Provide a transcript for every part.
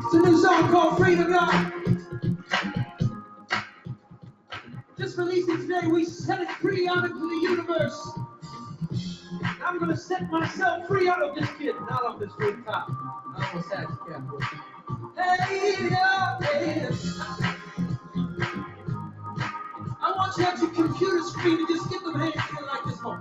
It's a new song called Freedom, y'all. Just released it today. We set it free out into the universe. I'm gonna set myself free out of this kid, not off this rooftop. I almost had to careful. Hey, yeah, hey. I want you at your computer screen to just get them hands in like this one.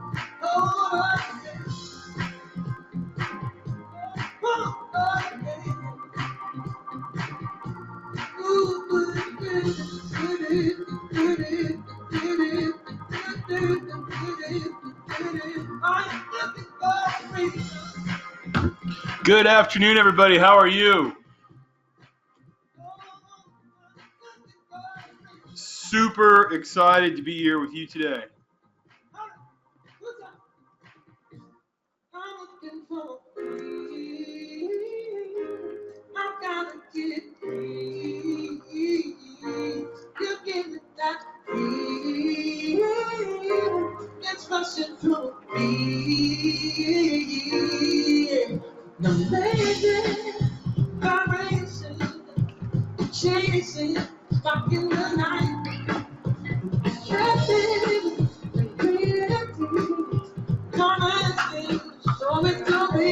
Good afternoon, everybody. How are you? Super excited to be here with you today. It's rushing through me. The amazing vibration, chasing back in the night. Trapping, promising, show it to me.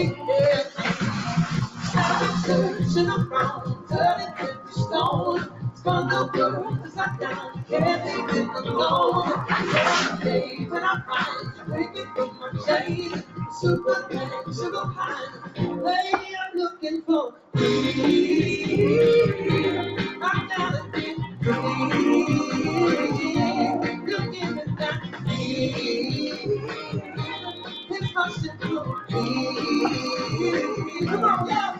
Searching around, turning into stone. For the world is like down, can't leave it alone. Every day when I find you breaking through my chain, supernatural high. Hey, I'm looking for free. I gotta get free. Looking at that free. It's rushing through me. Come on, y'all.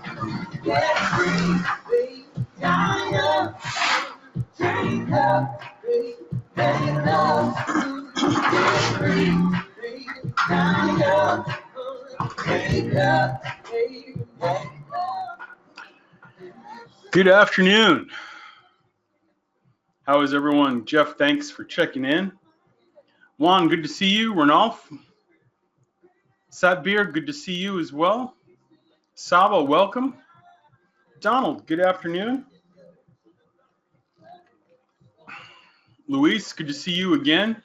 Get free, free, down up. Take up, free, take up, free, free, down up, take up, free, take up. Good afternoon. How is everyone? Jeff, thanks for checking in. Juan, good to see you. Ranulf, Satbir, good to see you as well. Saba, welcome. Donald, good afternoon. Luis, good to see you again.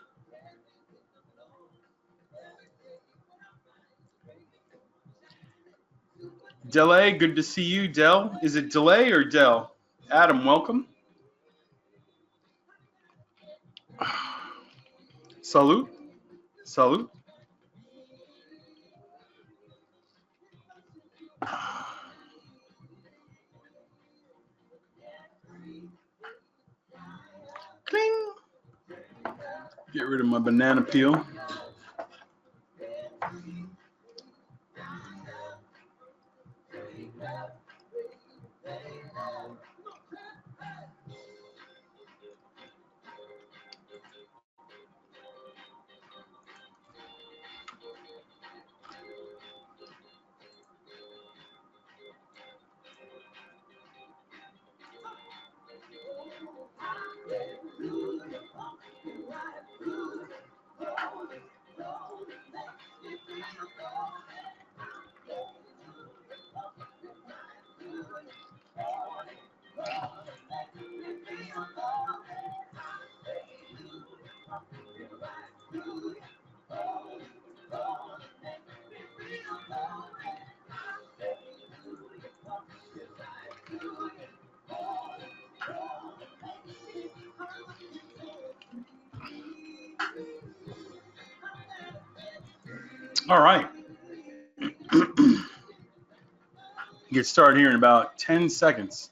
Delay, good to see you. Del, is it Delay or Del? Adam, welcome. Salute. Salute. Cling. Get rid of my banana peel. All right. Get started here in about 10 seconds.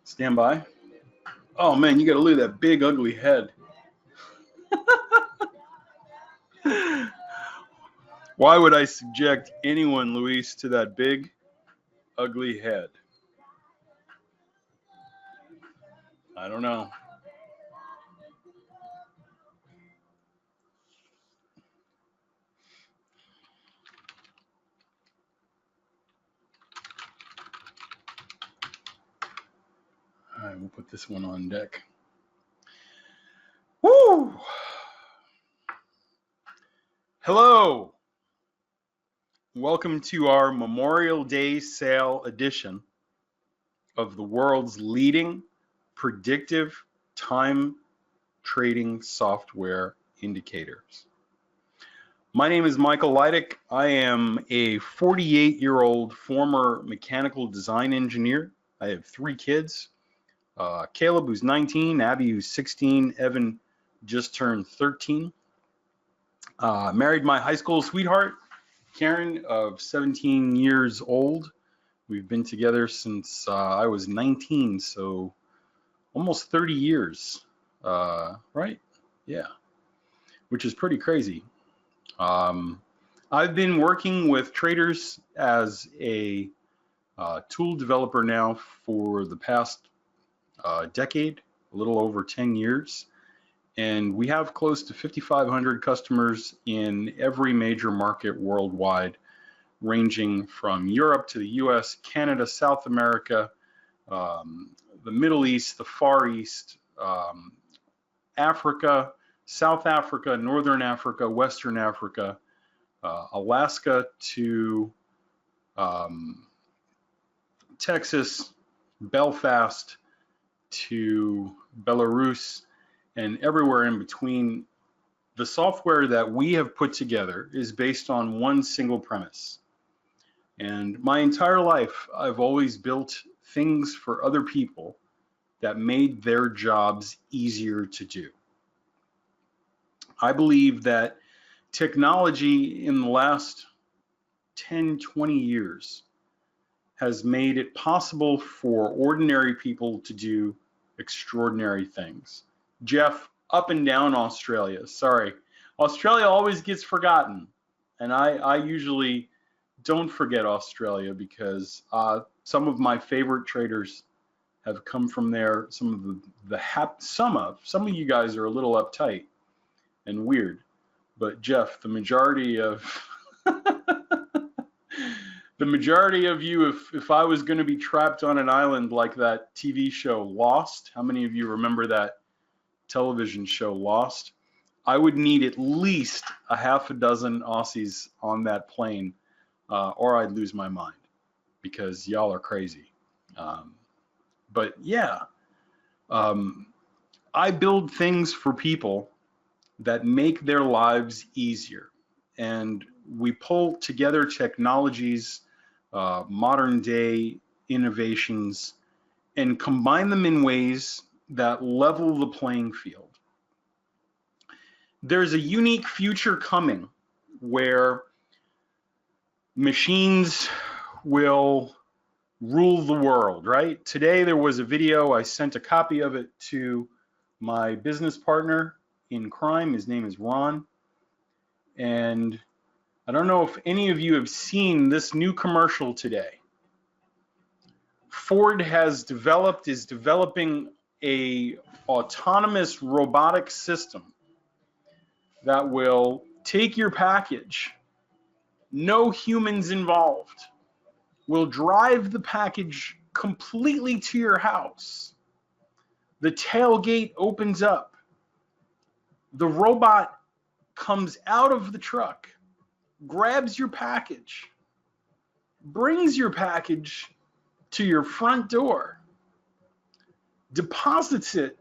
Stand by. Oh, man, you got to look at that big, ugly head. Why would I subject anyone, Luis, to that big, ugly head? I don't know. right, we'll put this one on deck. Woo! Hello. Welcome to our Memorial Day sale edition of the world's leading predictive time trading software indicators. My name is Michael Leidick. I am a 48-year-old former mechanical design engineer. I have 3 kids. Caleb, who's 19, Abby, who's 16, Evan just turned 13. Married my high school sweetheart, Karen, of 17 years old. We've been together since I was 19, so almost 30 years, right? Yeah, which is pretty crazy. I've been working with traders as a tool developer now for the past decade, a little over 10 years. And we have close to 5,500 customers in every major market worldwide, ranging from Europe to the US, Canada, South America, the Middle East, the Far East, Africa, South Africa, Northern Africa, Western Africa, Alaska to Texas, Belfast to Belarus, and everywhere in between. The software that we have put together is based on one single premise. And my entire life, I've always built things for other people that made their jobs easier to do. I believe that technology in the last 10, 20 years has made it possible for ordinary people to do extraordinary things. Jeff, up and down Australia. Sorry, Australia always gets forgotten, and I usually don't forget Australia because some of my favorite traders have come from there. Some of you guys are a little uptight and weird, but Jeff, the majority of the majority of you, if I was going to be trapped on an island like that TV show Lost, how many of you remember that television show Lost? I would need at least a half a dozen Aussies on that plane, or I'd lose my mind because y'all are crazy. But yeah, I build things for people that make their lives easier, and we pull together technologies, modern day innovations, and combine them in ways that level the playing field. There's a unique future coming where machines will rule the world, right? Today there was a video, I sent a copy of it to my business partner in crime. His name is Ron. And I don't know if any of you have seen this new commercial today. Ford is developing a autonomous robotic system that will take your package, no humans involved, will drive the package completely to your house. The tailgate opens up. The robot comes out of the truck, grabs your package, brings your package to your front door, deposits it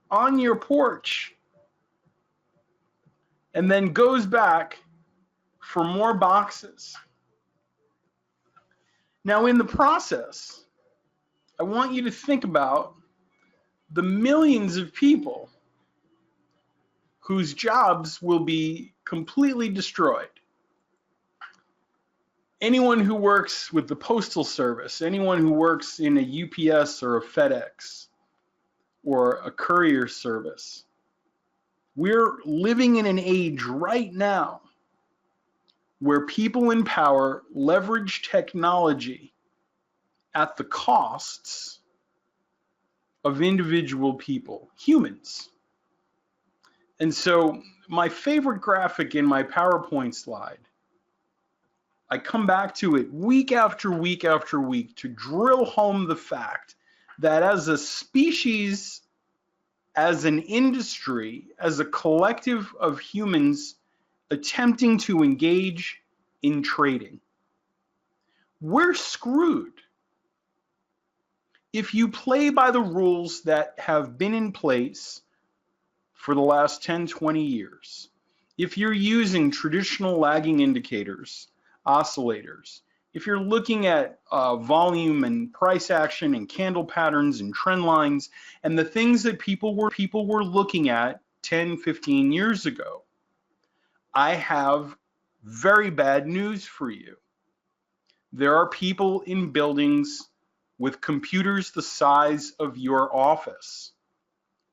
on your porch, and then goes back for more boxes. Now, in the process, I want you to think about the millions of people whose jobs will be completely destroyed. Anyone who works with the Postal Service, anyone who works in a UPS or a FedEx or a courier service. We're living in an age right now where people in power leverage technology at the costs of individual people, humans. And so my favorite graphic in my PowerPoint slide, I come back to it week after week after week to drill home the fact that as a species, as an industry, as a collective of humans attempting to engage in trading, we're screwed. If you play by the rules that have been in place for the last 10, 20 years, if you're using traditional lagging indicators, oscillators, if you're looking at volume and price action and candle patterns and trend lines and the things that people were looking at 10, 15 years ago, I have very bad news for you. There are people in buildings with computers the size of your office,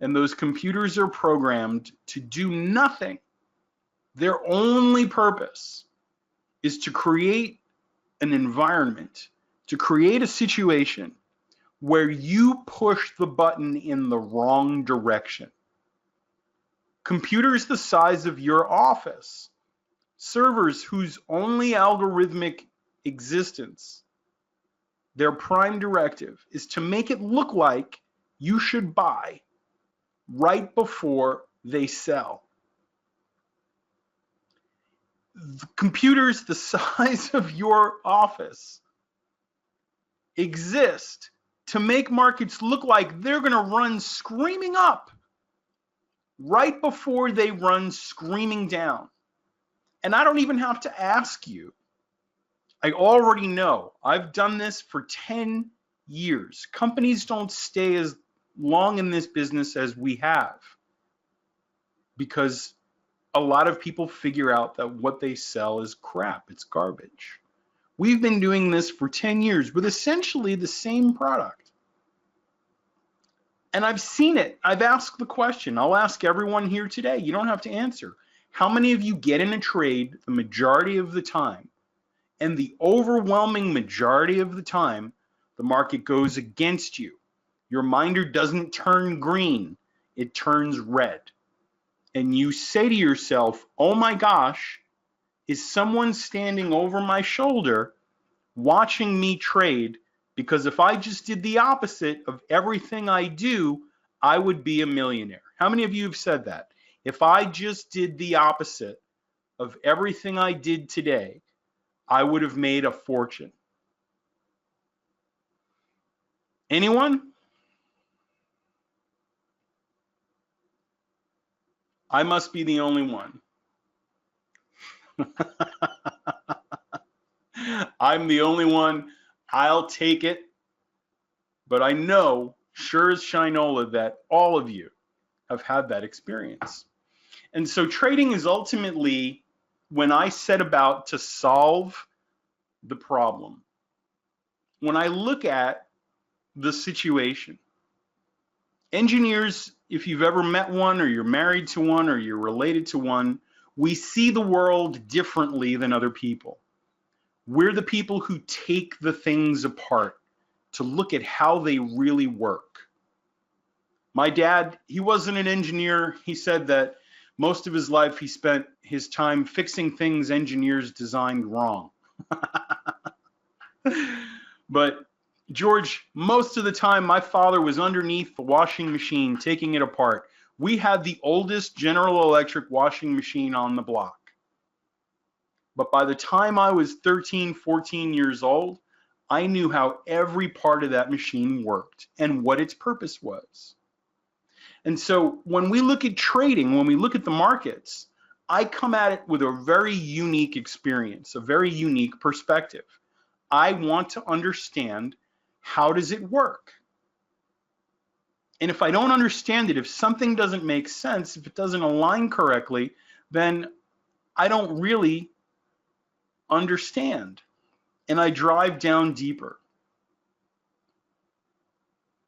and those computers are programmed to do nothing. Their only purpose is to create an environment, to create a situation where you push the button in the wrong direction. Computers the size of your office, servers whose only algorithmic existence, their prime directive is to make it look like you should buy right before they sell. The computers the size of your office exist to make markets look like they're going to run screaming up right before they run screaming down. And I don't even have to ask you. I already know. I've done this for 10 years. Companies don't stay as long in this business as we have because a lot of people figure out that what they sell is crap. It's garbage. We've been doing this for 10 years with essentially the same product. And I've seen it. I've asked the question. I'll ask everyone here today. You don't have to answer. How many of you get in a trade the majority of the time, and the overwhelming majority of the time, the market goes against you? Your minder doesn't turn green, it turns red. And you say to yourself, oh my gosh, is someone standing over my shoulder watching me trade? Because if I just did the opposite of everything I do, I would be a millionaire. How many of you have said that? If I just did the opposite of everything I did today, I would have made a fortune. Anyone? I must be the only one. I'm the only one. I'll take it. But I know, sure as Shinola, that all of you have had that experience. And so trading is ultimately, when I set about to solve the problem, when I look at the situation, engineers, if you've ever met one or you're married to one or you're related to one, we see the world differently than other people. We're the people who take the things apart to look at how they really work. My dad, he wasn't an engineer. He said that most of his life he spent his time fixing things engineers designed wrong. But George, most of the time my father was underneath the washing machine taking it apart. We had the oldest General Electric washing machine on the block. But by the time I was 13, 14 years old, I knew how every part of that machine worked and what its purpose was. And so when we look at trading, when we look at the markets, I come at it with a very unique experience, a very unique perspective. I want to understand, how does it work? And if I don't understand it, if something doesn't make sense, if it doesn't align correctly, then I don't really understand. And I drive down deeper.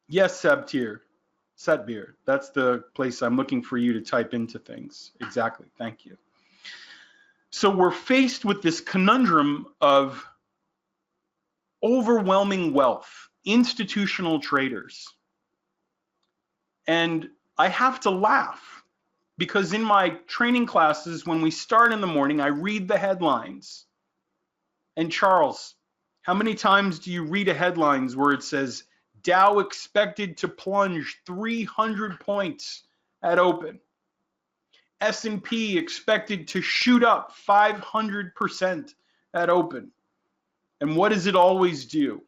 Yes, Satbir, that's the place I'm looking for you to type into things. Exactly, thank you. So we're faced with this conundrum of overwhelming wealth, institutional traders. And I have to laugh because in my training classes, when we start in the morning, I read the headlines. And Charles, how many times do you read a headlines where it says Dow expected to plunge 300 points at open. S&P expected to shoot up 500% at open. And what does it always do?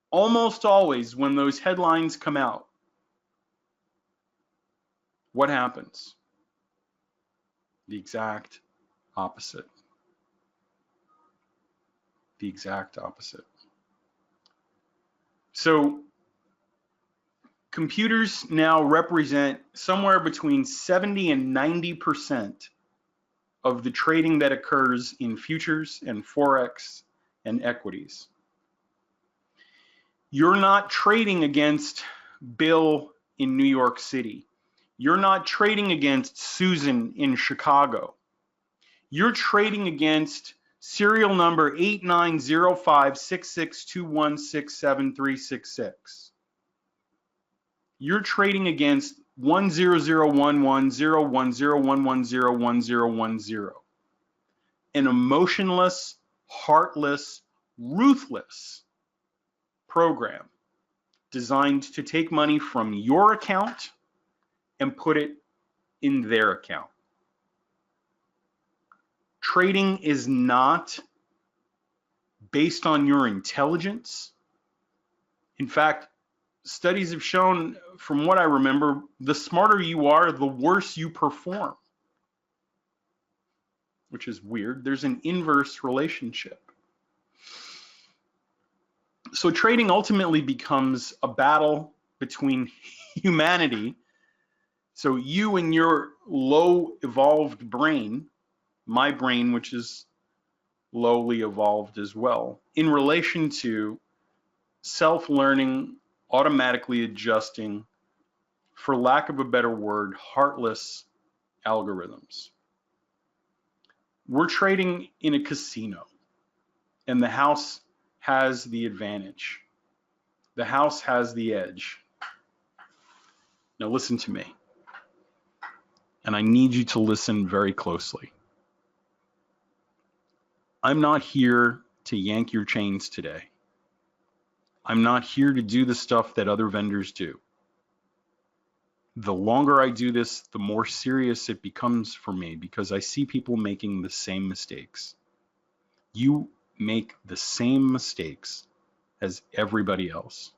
Almost always when those headlines come out, what happens? The exact opposite. The exact opposite. So computers now represent somewhere between 70 and 90% of the trading that occurs in futures and Forex and equities. You're not trading against Bill in New York City. You're not trading against Susan in Chicago. You're trading against serial number 890566216736. You're trading against 100110110101010, an emotionless, heartless, ruthless program designed to take money from your account and put it in their account. Trading is not based on your intelligence. In fact, studies have shown, from what I remember, the smarter you are, the worse you perform, which is weird. There's an inverse relationship. So trading ultimately becomes a battle between humanity, so you and your low evolved brain, my brain, which is lowly evolved as well, in relation to self-learning, automatically adjusting, for lack of a better word, heartless algorithms. We're trading in a casino, and the house has the advantage. The house has the edge. Now listen to me, and I need you to listen very closely. I'm not here to yank your chains today. I'm not here to do the stuff that other vendors do. The longer I do this, the more serious it becomes for me, because I see people making the same mistakes. You make the same mistakes as everybody else.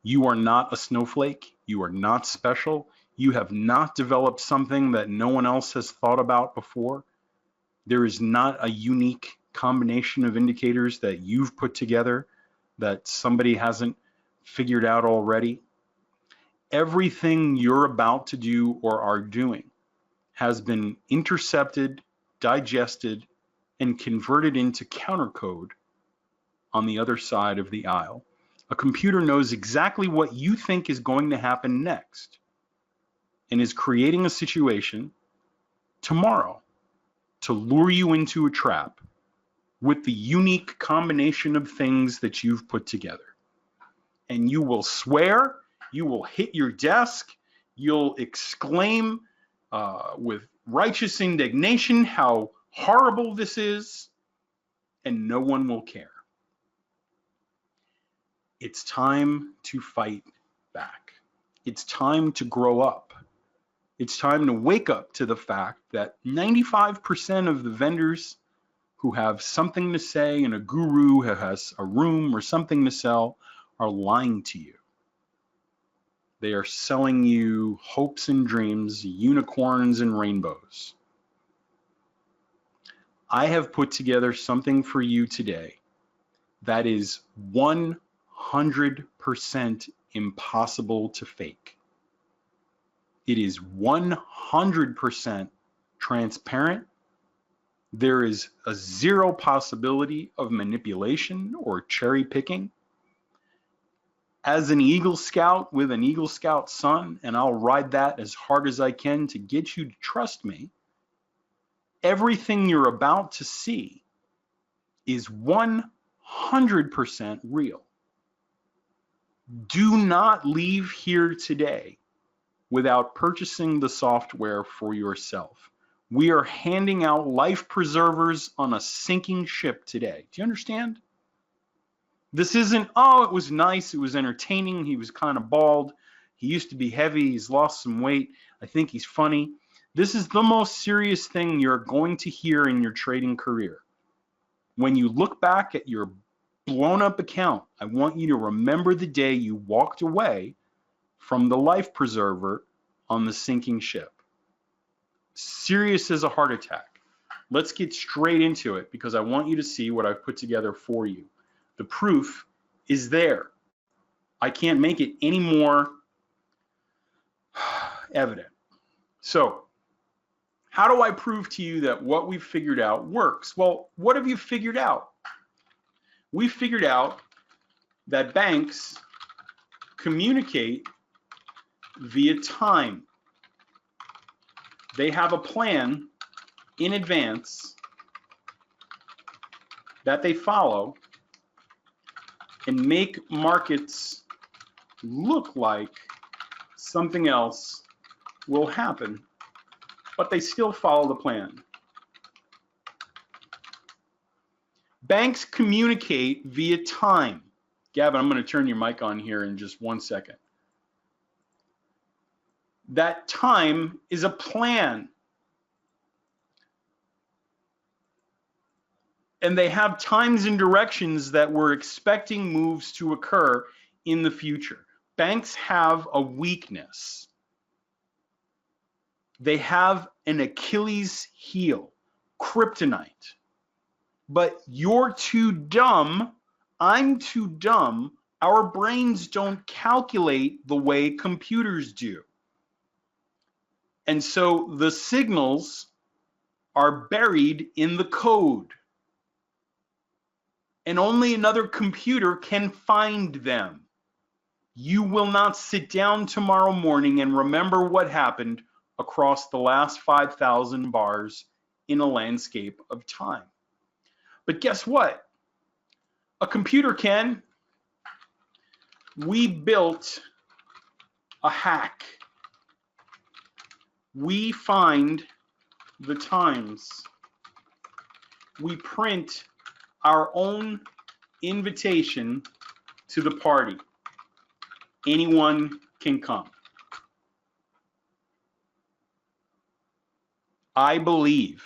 You are not a snowflake. You are not special. You have not developed something that no one else has thought about before. There is not a unique combination of indicators that you've put together that somebody hasn't figured out already. Everything you're about to do or are doing has been intercepted, digested, and converted into countercode on the other side of the aisle. A computer knows exactly what you think is going to happen next and is creating a situation tomorrow to lure you into a trap with the unique combination of things that you've put together. And you will swear, you will hit your desk, you'll exclaim with righteous indignation how horrible this is, and no one will care. It's time to fight back. It's time to grow up. It's time to wake up to the fact that 95% of the vendors who have something to say and a guru who has a room or something to sell are lying to you. They are selling you hopes and dreams, unicorns and rainbows. I have put together something for you today that is 100% impossible to fake. It is 100% transparent. There is a zero possibility of manipulation or cherry picking. As an Eagle Scout with an Eagle Scout son, and I'll ride that as hard as I can to get you to trust me, everything you're about to see is 100% real. Do not leave here today without purchasing the software for yourself. We are handing out life preservers on a sinking ship today. Do you understand? This isn't, oh, it was nice, it was entertaining, he was kind of bald, he used to be heavy, he's lost some weight, I think he's funny. This is the most serious thing you're going to hear in your trading career. When you look back at your blown up account, I want you to remember the day you walked away from the life preserver on the sinking ship. Serious as a heart attack. Let's get straight into it because I want you to see what I've put together for you. The proof is there. I can't make it any more evident. So, how do I prove to you that what we've figured out works? Well, what have you figured out? We figured out that banks communicate via time. They have a plan in advance that they follow and make markets look like something else will happen, but they still follow the plan. Banks communicate via time. Gavin, I'm going to turn your mic on here in just 1 second. That time is a plan. And they have times and directions that we're expecting moves to occur in the future. Banks have a weakness. They have an Achilles heel, kryptonite. But you're too dumb, I'm too dumb, our brains don't calculate the way computers do. And so the signals are buried in the code. And only another computer can find them. You will not sit down tomorrow morning and remember what happened across the last 5,000 bars in a landscape of time. But guess what? A computer can. We built a hack. We find the times. We print our own invitation to the party. Anyone can come. I believe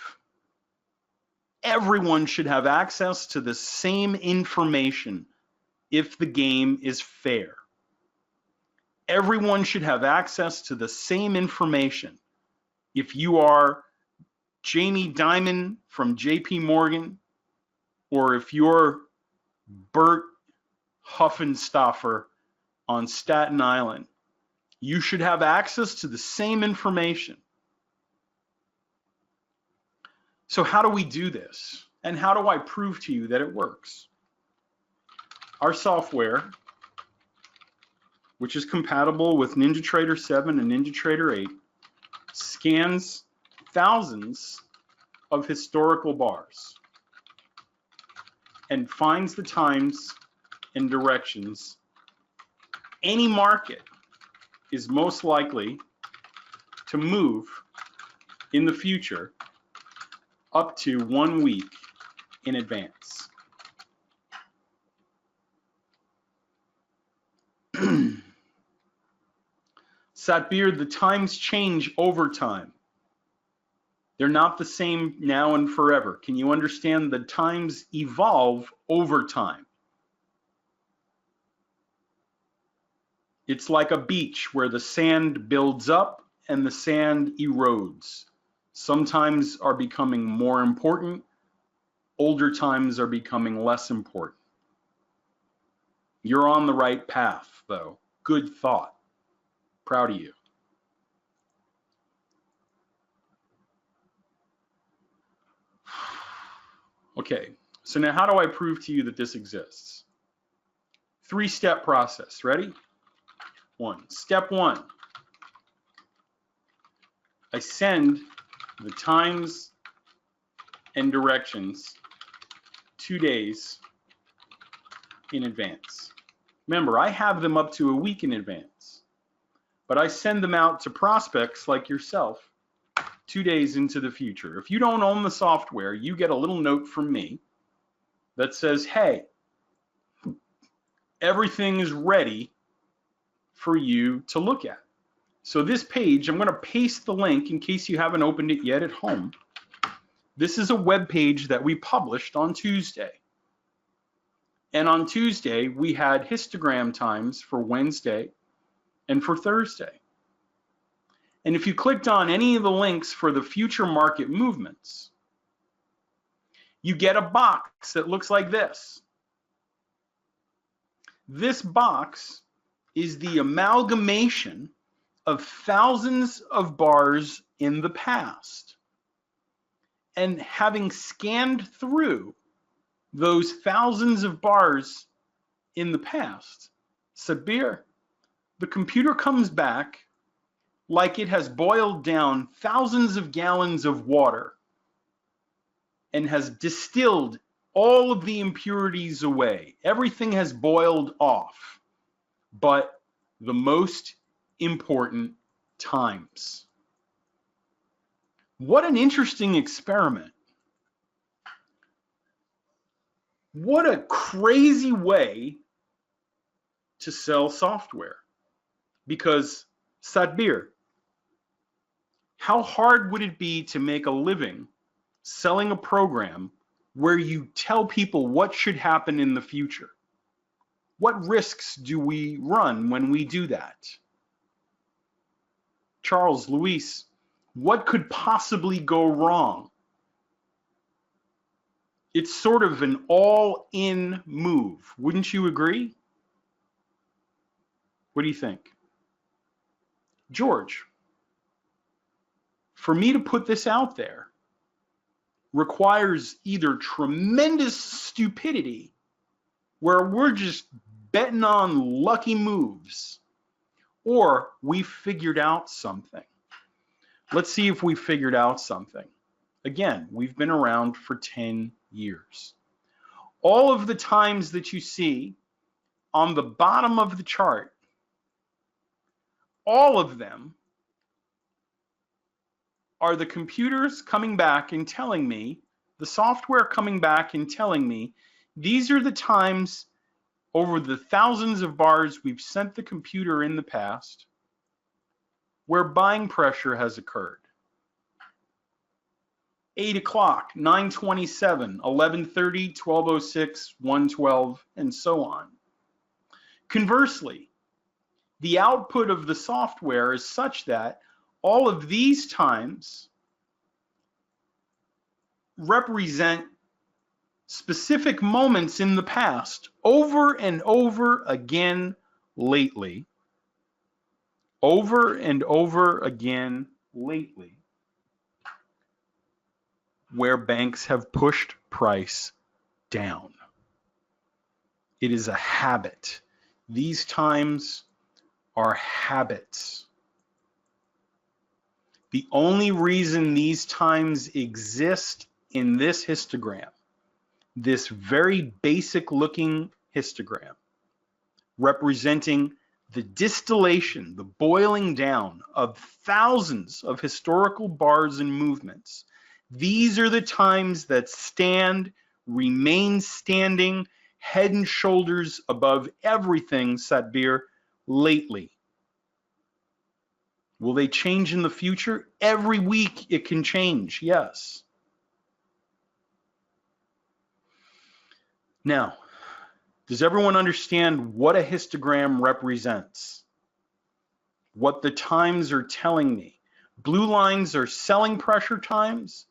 everyone should have access to the same information if the game is fair. Everyone should have access to the same information. If you are Jamie Dimon from JP Morgan, or if you're Bert Huffenstoffer on Staten Island, you should have access to the same information. So how do we do this? And how do I prove to you that it works? Our software, which is compatible with NinjaTrader 7 and NinjaTrader 8, scans thousands of historical bars and finds the times and directions any market is most likely to move in the future up to 1 week in advance. Satbir, the times change over time. They're not the same now and forever. Can you understand the times evolve over time? It's like a beach where the sand builds up and the sand erodes. Some times are becoming more important. Older times are becoming less important. You're on the right path, though. Good thought. Proud of you. Okay, so now how do I prove to you that this exists? 3-step process. Ready? Step 1. I send the times and directions 2 days in advance. Remember, I have them up to a week in advance, but I send them out to prospects like yourself 2 days into the future. If you don't own the software, you get a little note from me that says, hey, everything is ready for you to look at. So this page, I'm going to paste the link in case you haven't opened it yet at home. This is a web page that we published on Tuesday. And on Tuesday, we had histogram times for Wednesday and for Thursday. And if you clicked on any of the links for the future market movements, you get a box that looks like this. This box is the amalgamation of thousands of bars in the past. And having scanned through those thousands of bars in the past, Sabir, the computer comes back like it has boiled down thousands of gallons of water and has distilled all of the impurities away. Everything has boiled off, but the most important times. What an interesting experiment. What a crazy way to sell software. Because, Sadbir, how hard would it be to make a living selling a program where you tell people what should happen in the future? What risks do we run when we do that? Charles, Luis, what could possibly go wrong? It's sort of an all-in move. Wouldn't you agree? What do you think? George, for me to put this out there requires either tremendous stupidity, where we're just betting on lucky moves, or we figured out something. Let's see if we figured out something. Again, we've been around for 10 years. All of the times that you see on the bottom of the chart, all of them are the computers coming back and telling me, the software coming back and telling me, these are the times over the thousands of bars we've sent the computer in the past where buying pressure has occurred. 8 o'clock, 9:27, 11:30, 12:06, 1:12, and so on. Conversely, the output of the software is such that all of these times represent specific moments in the past over and over again lately. Over and over again lately, where banks have pushed price down. It is a habit. These times are habits. The only reason these times exist in this histogram, this very basic looking histogram, representing the distillation, the boiling down of thousands of historical bars and movements. These are the times that stand, remain standing, head and shoulders above everything, Satbir, lately. Will they change in the future? Every week it can change, yes. Now, does everyone understand what a histogram represents? What the times are telling me? Blue lines are selling pressure times.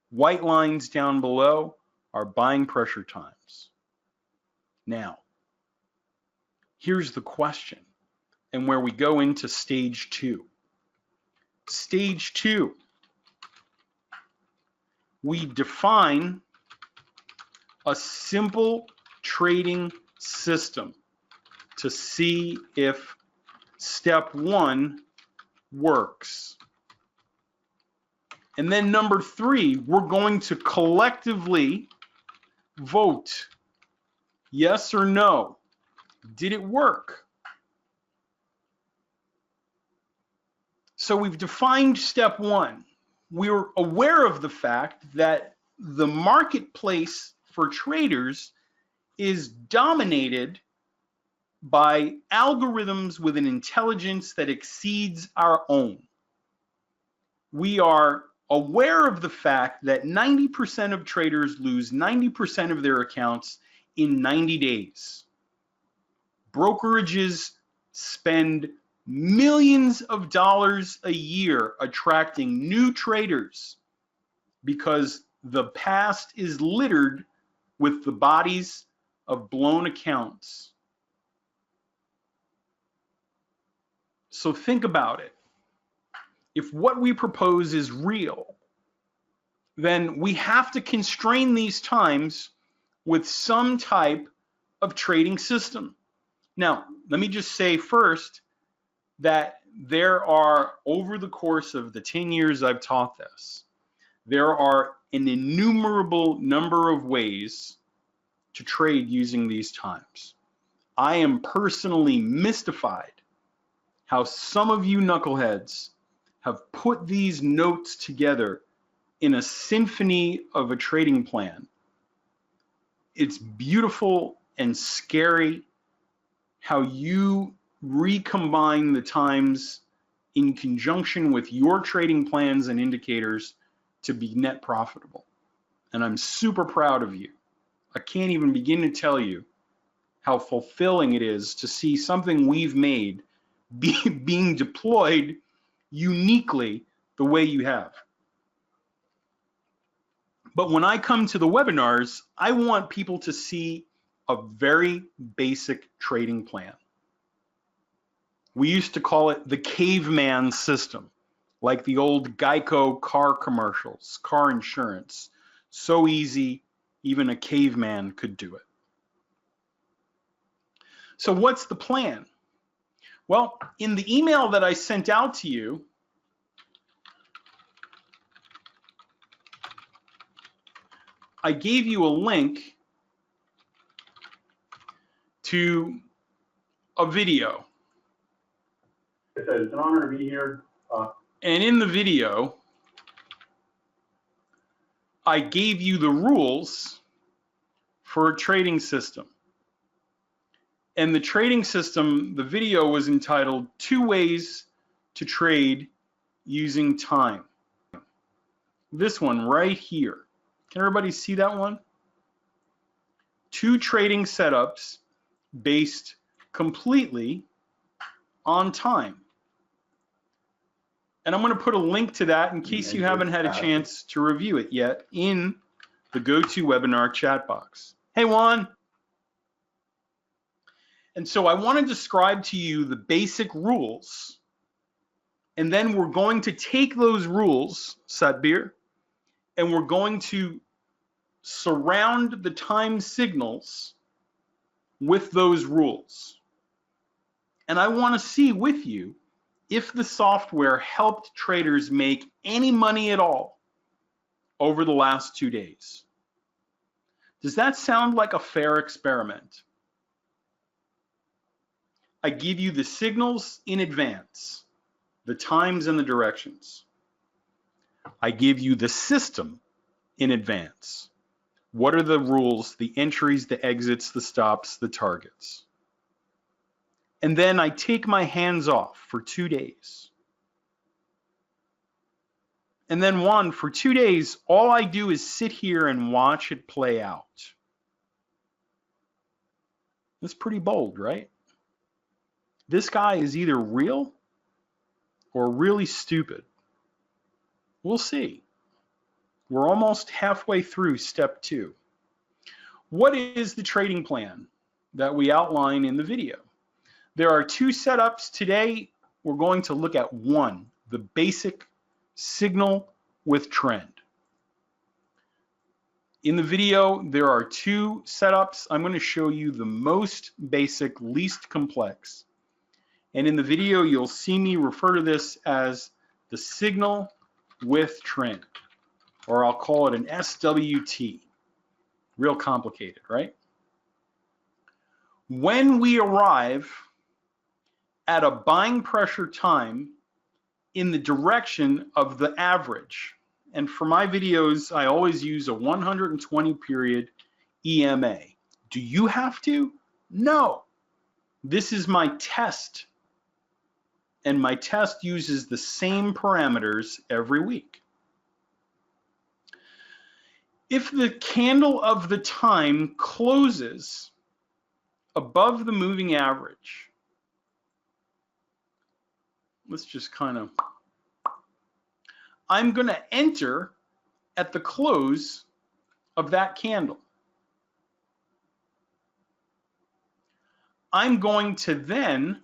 White lines down below are buying pressure times. Now, here's the question, and where we go into stage 2. Stage 2, we define a simple trading system to see if step 1 works. And then number 3, we're going to collectively vote yes or no. Did it work? So we've defined step 1. We're aware of the fact that the marketplace for traders is dominated by algorithms with an intelligence that exceeds our own. We are aware of the fact that 90% of traders lose 90% of their accounts in 90 days. Brokerages spend millions of dollars a year attracting new traders because the past is littered with the bodies of blown accounts. So think about it. If what we propose is real, then we have to constrain these times with some type of trading system. Now, let me just say first that there are, over the course of the 10 years I've taught this, there are an innumerable number of ways to trade using these times. I am personally mystified how some of you knuckleheads have put these notes together in a symphony of a trading plan. It's beautiful and scary how you recombine the times in conjunction with your trading plans and indicators to be net profitable. And I'm super proud of you. I can't even begin to tell you how fulfilling it is to see something we've made being deployed uniquely the way you have. But when I come to the webinars, I want people to see a very basic trading plan. We used to call it the caveman system, like the old Geico car commercials, car insurance. So easy, even a caveman could do it. So what's the plan? Well, in the email that I sent out to you, I gave you a link to a video. It's an honor to be here. And in the video, I gave you the rules for a trading system. And the trading system, the video was entitled 2 Ways to Trade Using Time. This one right here. Can everybody see that one? 2 trading setups based completely on time. And I'm going to put a link to that in case you haven't had a chance to review it yet in the GoToWebinar chat box. Hey, Juan. And so I want to describe to you the basic rules, and then we're going to take those rules, Satbir, and we're going to surround the time signals with those rules. And I want to see with you if the software helped traders make any money at all over the last 2 days. Does that sound like a fair experiment? I give you the signals in advance, the times and the directions. I give you the system in advance. What are the rules, the entries, the exits, the stops, the targets? And then I take my hands off for 2 days. And then for 2 days, all I do is sit here and watch it play out. That's pretty bold, right? This guy is either real or really stupid. We'll see. We're almost halfway through step 2. What is the trading plan that we outline in the video? There are 2 setups today. We're going to look at 1, the basic signal with trend. In the video, there are 2 setups. I'm going to show you the most basic, least complex. And in the video, you'll see me refer to this as the signal with trend, or I'll call it an SWT. Real complicated, right? When we arrive at a buying pressure time in the direction of the average, and for my videos, I always use a 120 period EMA. Do you have to? No. This is my test, and my test uses the same parameters every week. If the candle of the time closes above the moving average, let's just I'm going to enter at the close of that candle. I'm going to then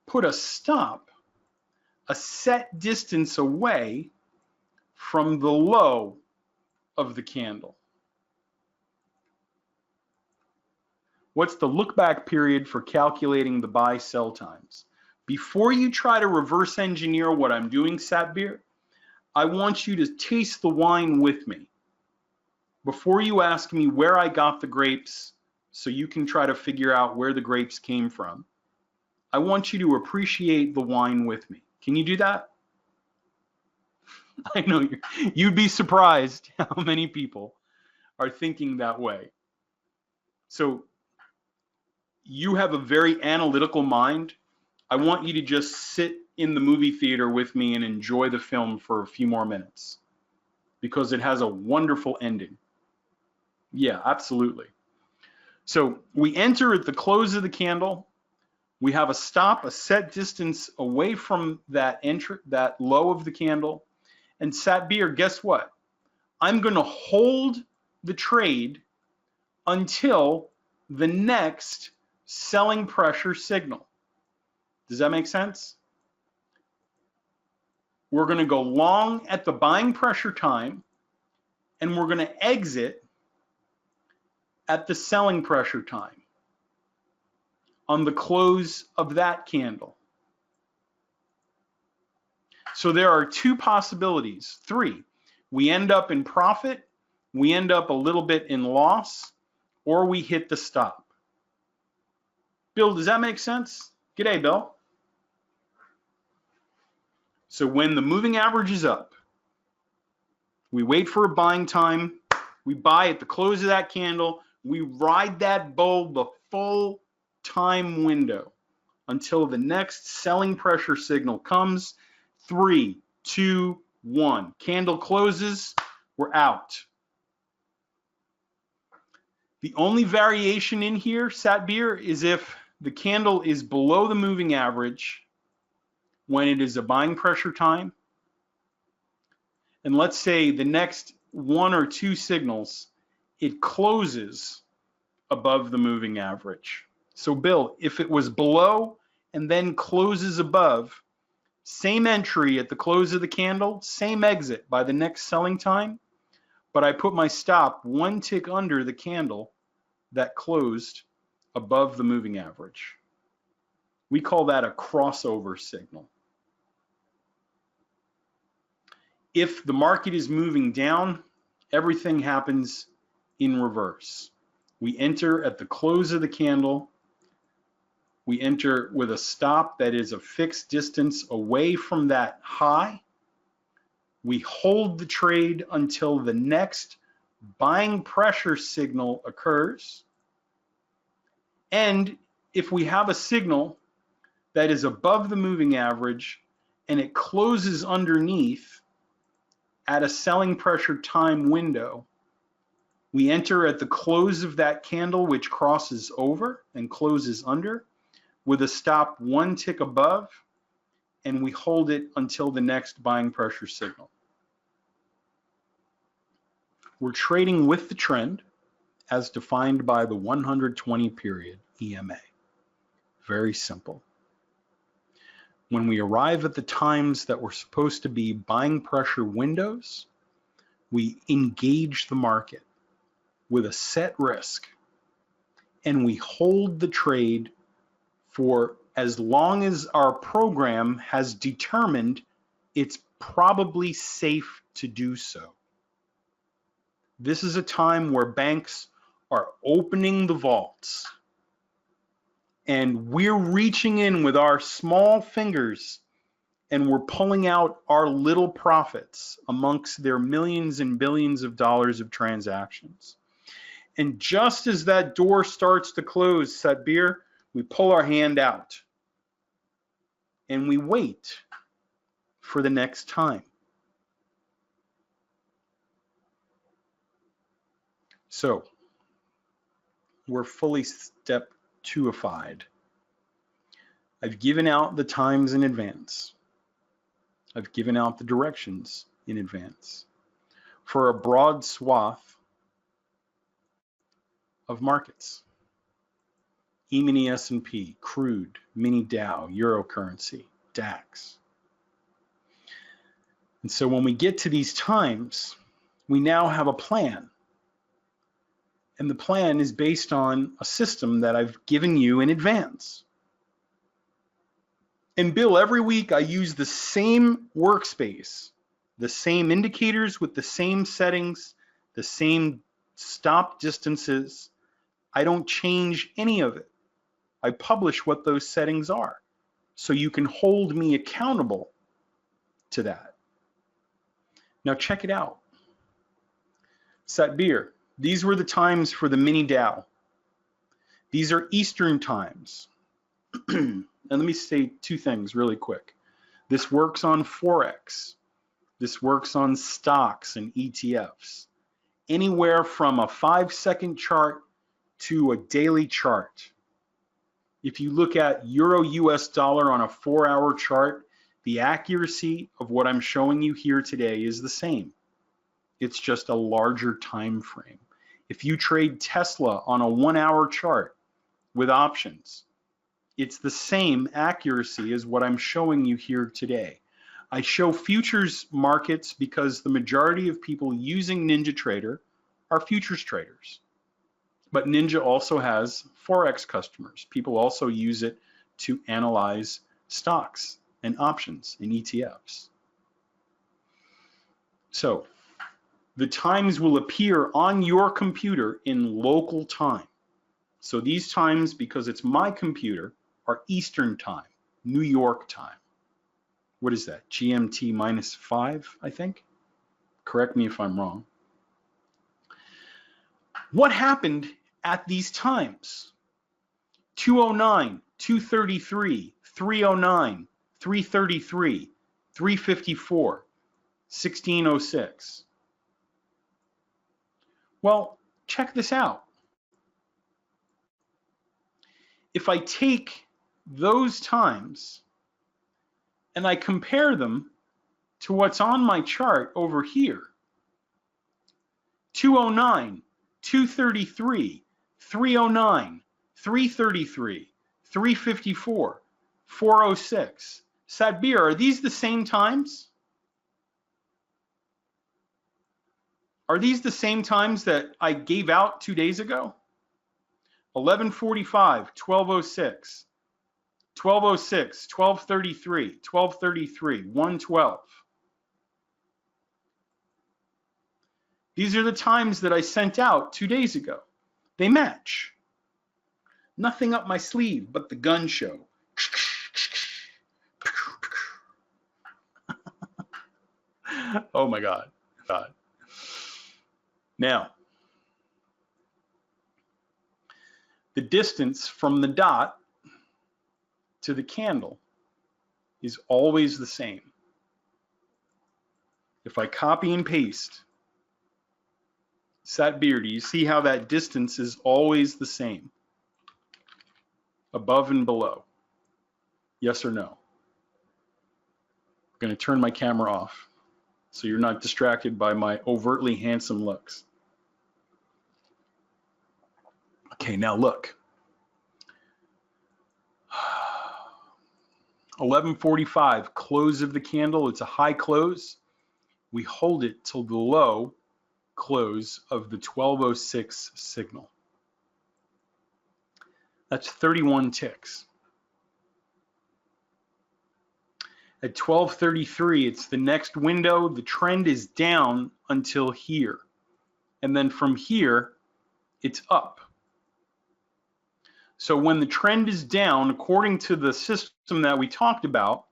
put a stop a set distance away from the low of the candle. What's the look back period for calculating the buy sell times? Before you try to reverse engineer what I'm doing, Satbir, I want you to taste the wine with me. Before you ask me where I got the grapes, so you can try to figure out where the grapes came from, I want you to appreciate the wine with me. Can you do that? I know you'd be surprised how many people are thinking that way. So you have a very analytical mind. I want you to just sit in the movie theater with me and enjoy the film for a few more minutes because it has a wonderful ending. Yeah, absolutely. So we enter at the close of the candle. We have a stop, a set distance away from that low of the candle. And Satbir, guess what? I'm going to hold the trade until the next selling pressure signal. Does that make sense? We're going to go long at the buying pressure time, and we're going to exit at the selling pressure time on the close of that candle. So there are two possibilities, three. We end up in profit, we end up a little bit in loss, or we hit the stop. Bill, does that make sense? G'day, Bill. So when the moving average is up, we wait for a buying time, we buy at the close of that candle, we ride that bull the full time window until the next selling pressure signal comes. 3, 2, 1. Candle closes, we're out. The only variation in here, Satbir, is if the candle is below the moving average when it is a buying pressure time. And let's say the next 1 or 2 signals, it closes above the moving average. So Bill, if it was below and then closes above, same entry at the close of the candle, same exit by the next selling time, but I put my stop 1 tick under the candle that closed above the moving average. We call that a crossover signal. If the market is moving down, everything happens in reverse. We enter at the close of the candle. We enter with a stop that is a fixed distance away from that high. We hold the trade until the next buying pressure signal occurs. And if we have a signal that is above the moving average and it closes underneath at a selling pressure time window, we enter at the close of that candle, which crosses over and closes under, with a stop 1 tick above, and we hold it until the next buying pressure signal. We're trading with the trend as defined by the 120 period EMA. Very simple. When we arrive at the times that we're supposed to be buying pressure windows, we engage the market with a set risk, and we hold the trade for as long as our program has determined it's probably safe to do so. This is a time where banks are opening the vaults, and we're reaching in with our small fingers and we're pulling out our little profits amongst their millions and billions of dollars of transactions. And just as that door starts to close, Satbir, We pull our hand out and we wait for the next time. So we're fully step 2ified. I've given out the times in advance. I've given out the directions in advance for a broad swath of markets. E-mini S&P, crude, mini Dow, Euro currency, DAX. And so when we get to these times, we now have a plan. And the plan is based on a system that I've given you in advance. And Bill, every week I use the same workspace, the same indicators with the same settings, the same stop distances. I don't change any of it. I publish what those settings are, so you can hold me accountable to that. Now check it out. Satbir, these were the times for the mini Dow. These are Eastern times. And let me say two things really quick. This works on Forex. This works on stocks and ETFs. Anywhere from a 5-second chart to a daily chart. If you look at Euro US dollar on a 4-hour chart, the accuracy of what I'm showing you here today is the same. It's just a larger time frame. If you trade Tesla on a 1-hour chart with options, it's the same accuracy as what I'm showing you here today. I show futures markets because the majority of people using NinjaTrader are futures traders. But Ninja also has Forex customers. People also use it to analyze stocks and options and ETFs. So the times will appear on your computer in local time. So these times, because it's my computer, are Eastern time, New York time. What is that? GMT -5, I think? Correct me if I'm wrong. What happened at these times? 209, 233, 309, 333, 354, 1606. Well, check this out. If I take those times and I compare them to what's on my chart over here, 209, 233, 309, 333, 354, 406. Satbir, are these the same times? Are these the same times that I gave out 2 days ago? 11:45, 12:06, 12:06, 12:33, 12:33, 1:12. These are the times that I sent out 2 days ago. They match. Nothing up my sleeve but the gun show. Oh my God. Now, the distance from the dot to the candle is always the same. If I copy and paste Satbir, do you see how that distance is always the same? Above and below. Yes or no? I'm going to turn my camera off so you're not distracted by my overtly handsome looks. Okay, now look. 11:45, close of the candle. It's a high close. We hold it till the low close of the 12:06 signal. That's 31 ticks. At 12:33, it's the next window. The trend is down until here. And then from here, it's up. So when the trend is down, according to the system that we talked about,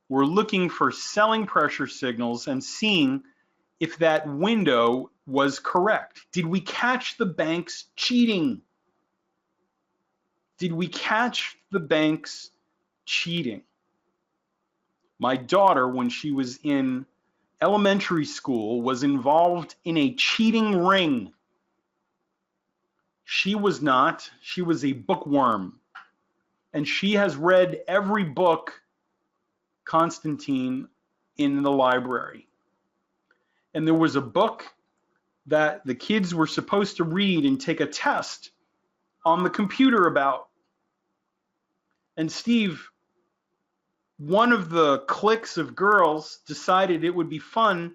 we're looking for selling pressure signals and seeing if that window was correct. Did we catch the banks cheating? Did we catch the banks cheating? My daughter, when she was in elementary school, was involved in a cheating ring. She was not. She was a bookworm. And she has read every book, Constantine, in the library. And there was a book that the kids were supposed to read and take a test on the computer about. And Steve, one of the cliques of girls decided it would be fun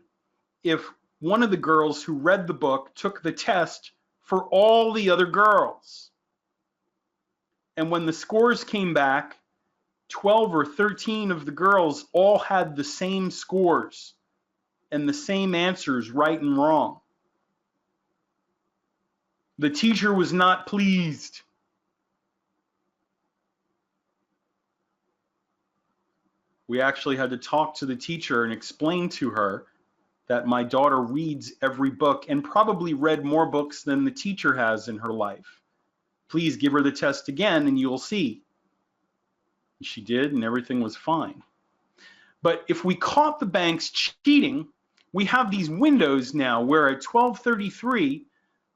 if one of the girls who read the book took the test for all the other girls. And when the scores came back, 12 or 13 of the girls all had the same scores and the same answers, right and wrong. The teacher was not pleased. We actually had to talk to the teacher and explain to her that my daughter reads every book and probably read more books than the teacher has in her life. Please give her the test again and you'll see. She did, and everything was fine. But if we caught the banks cheating, we have these windows now where at 12:33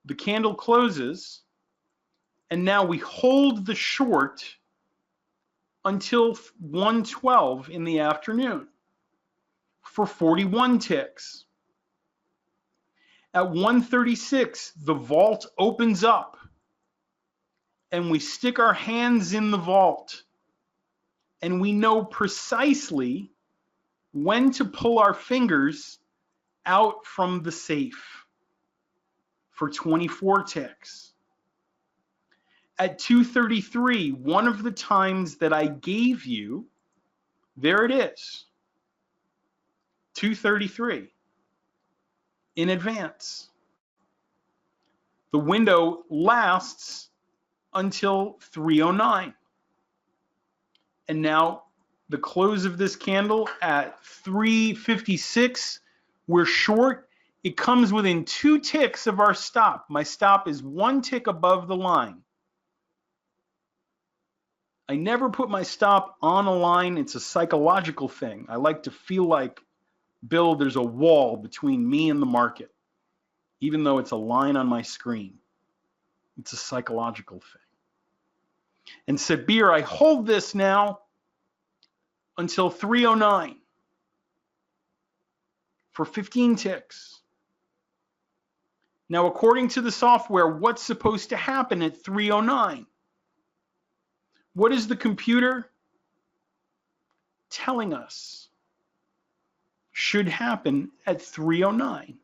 the candle closes, and now we hold the short until 1:12 in the afternoon for 41 ticks. At 1:36, the vault opens up, and we stick our hands in the vault, and we know precisely when to pull our fingers out from the safe for 24 ticks. At 2:33, one of the times that I gave you, there it is, 2:33 in advance. The window lasts until 3:09. And now the close of this candle at 3:56, we're short. It comes within 2 ticks of our stop. My stop is 1 tick above the line. I never put my stop on a line. It's a psychological thing. I like to feel like, Bill, there's a wall between me and the market, even though it's a line on my screen. It's a psychological thing. And Sabir, I hold this now until 3:09 for 15 ticks. Now, according to the software, what's supposed to happen at 3:09? What is the computer telling us should happen at 3:09?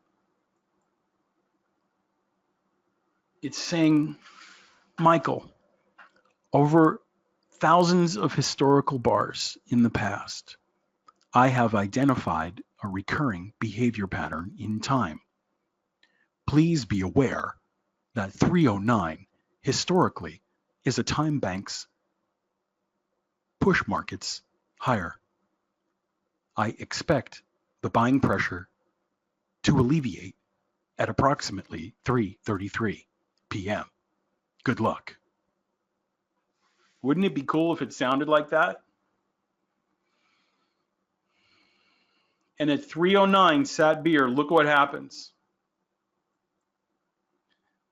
It's saying, Michael, over thousands of historical bars in the past, I have identified a recurring behavior pattern in time. Please be aware that 3:09 historically is a time bank's push markets higher. I expect the buying pressure to alleviate at approximately 3:33 p.m. Good luck. Wouldn't it be cool if it sounded like that? And at 3:09 Satbir, look what happens.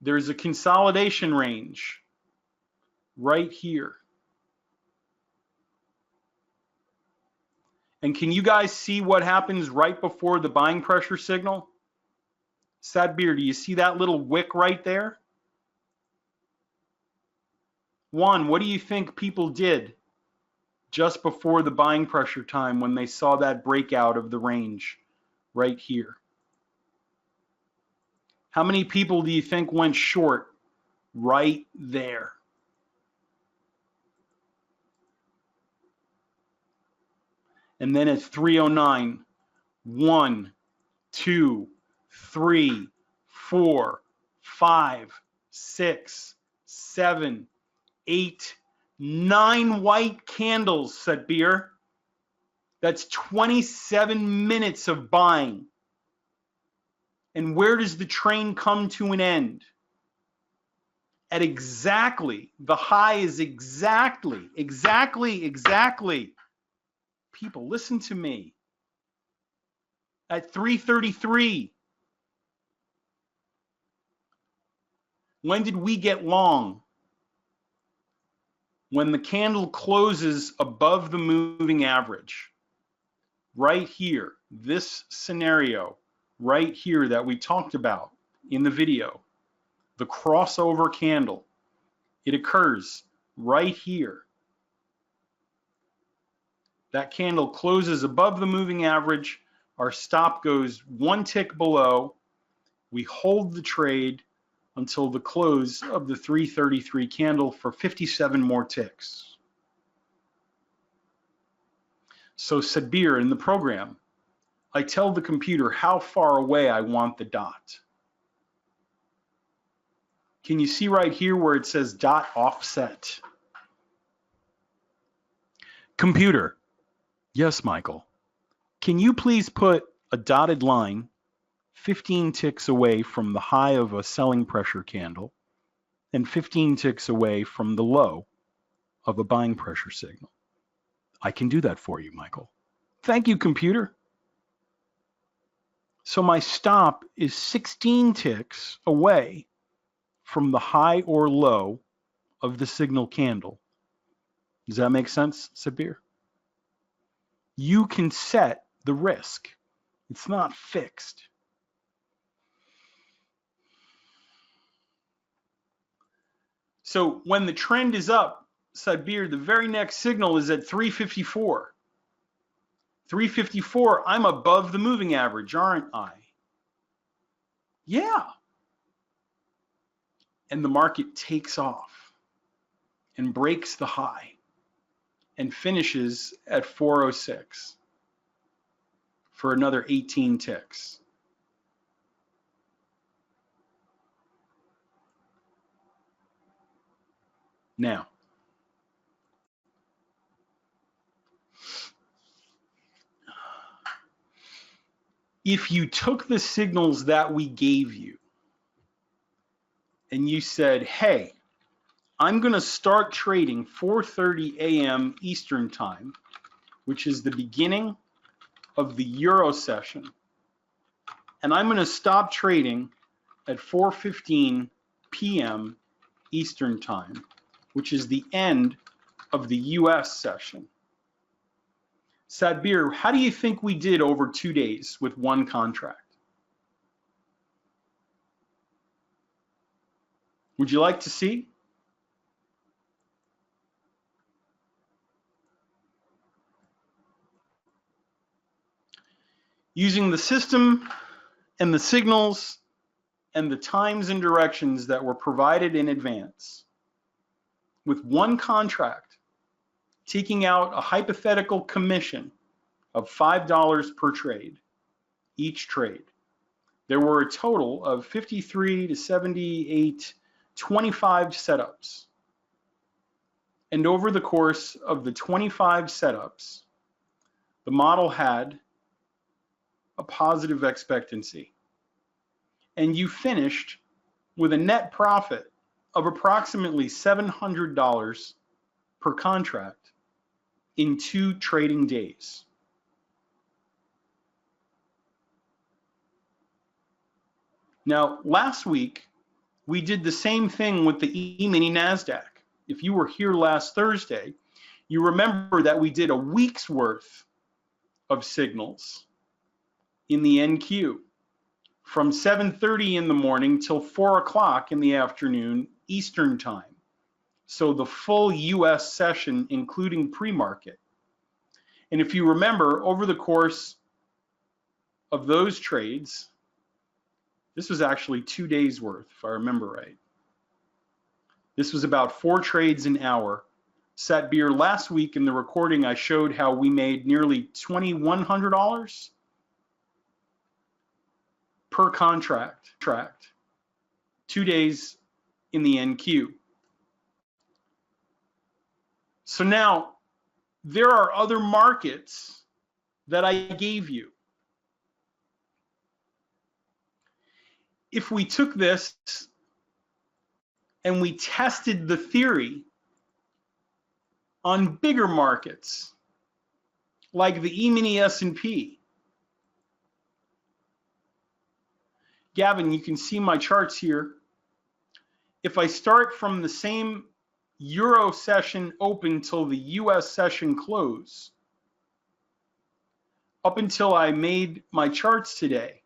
There's a consolidation range right here. And can you guys see what happens right before the buying pressure signal? Satbir, do you see that little wick right there? Juan, what do you think people did just before the buying pressure time when they saw that breakout of the range right here? How many people do you think went short right there? And then at 3:09, 1, 2, 3, 4, 5, 6, 7, 8, 9 white candles, Satbir. That's 27 minutes of buying. And where does the train come to an end? at exactly, the high is exactly. People, listen to me. At 333. When did we get long? When the candle closes above the moving average. Right here, this scenario, right here that we talked about in the video, the crossover candle, it occurs right here. That candle closes above the moving average. Our stop goes one tick below. We hold the trade until the close of the 333 candle for 57 more ticks. So Sabir, in the program, I tell the computer how far away I want the dot. Can you see right here where it says dot offset? Computer, yes, Michael. Can you please put a dotted line 15 ticks away from the high of a selling pressure candle and 15 ticks away from the low of a buying pressure signal? I can do that for you, Michael. Thank you, computer. So my stop is 16 ticks away from the high or low of the signal candle. Does that make sense, Sabir? You can set the risk. It's not fixed. So when the trend is up, Sabir, the very next signal is at 354. 354, I'm above the moving average, aren't I? Yeah. And the market takes off and breaks the high and finishes at 406 for another 18 ticks. Now, if you took the signals that we gave you and you said, hey, I'm going to start trading 4:30 a.m. Eastern time, which is the beginning of the Euro session, and I'm going to stop trading at 4:15 p.m. Eastern time, which is the end of the US session. Sabir, how do you think we did over 2 days with one contract? Would you like to see? Using the system and the signals and the times and directions that were provided in advance, with one contract, taking out a hypothetical commission of $5 per trade, each trade. There were a total of 53 to 78, 25 setups. And over the course of the 25 setups, the model had a positive expectancy. And you finished with a net profit of approximately $700 per contract in 2 trading days. Now, last week, we did the same thing with the E-mini NASDAQ. If you were here last Thursday, you remember that we did a week's worth of signals in the NQ from 7:30 in the morning till 4 o'clock in the afternoon Eastern time. So the full US session, including pre-market. And if you remember, over the course of those trades, this was actually 2 days worth, if I remember right. This was about 4 trades an hour. Satbir, last week in the recording, I showed how we made nearly $2,100 per contract, 2 days in the NQ. So now there are other markets that I gave you. If we took this and we tested the theory on bigger markets like the E-mini S&P. Gavin, you can see my charts here. If I start from the same Euro session open till the US session close, up until I made my charts today,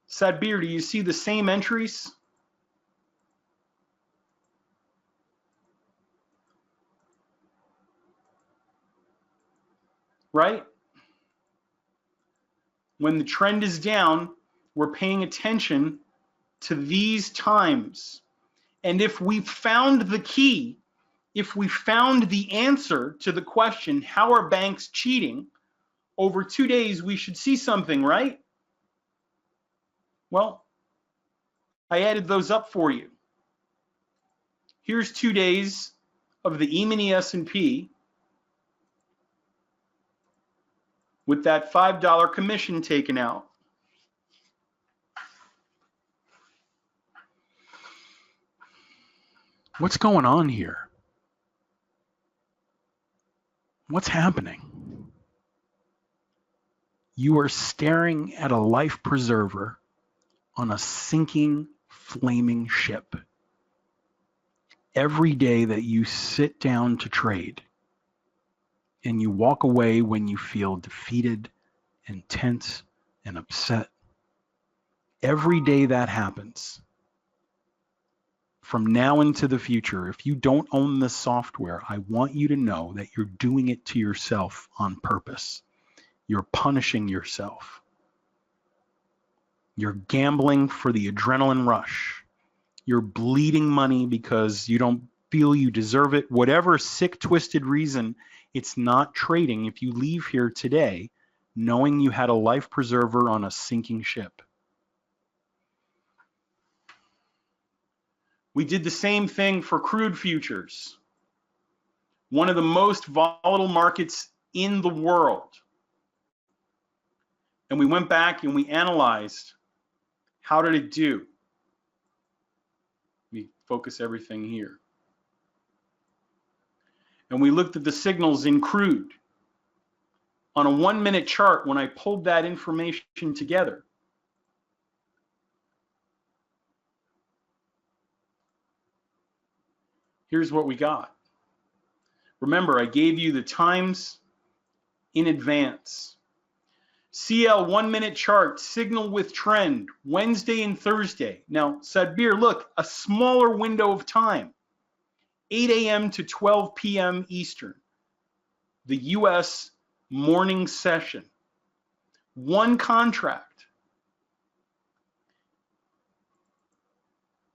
Sadbir, do you see the same entries? Right? When the trend is down, we're paying attention to these times. And if we found the key, if we found the answer to the question, how are banks cheating? Over 2 days, we should see something, right? Well, I added those up for you. Here's 2 days of the E-mini S&P with that $5 commission taken out. What's going on here? What's happening? You are staring at a life preserver on a sinking, flaming ship. Every day that you sit down to trade and you walk away when you feel defeated and tense and upset, every day that happens, from now into the future, if you don't own this software, I want you to know that you're doing it to yourself on purpose. You're punishing yourself. You're gambling for the adrenaline rush. You're bleeding money because you don't feel you deserve it. Whatever sick, twisted reason, it's not trading if you leave here today knowing you had a life preserver on a sinking ship. We did the same thing for crude futures, one of the most volatile markets in the world. And we went back and we analyzed, how did it do? We focus everything here. And we looked at the signals in crude. On a 1-minute chart, when I pulled that information together, here's what we got. Remember, I gave you the times in advance. CL 1-minute chart, signal with trend, Wednesday and Thursday. Now, Sadbir, look, a smaller window of time, 8 a.m. to 12 p.m. Eastern, the U.S. morning session. One contract.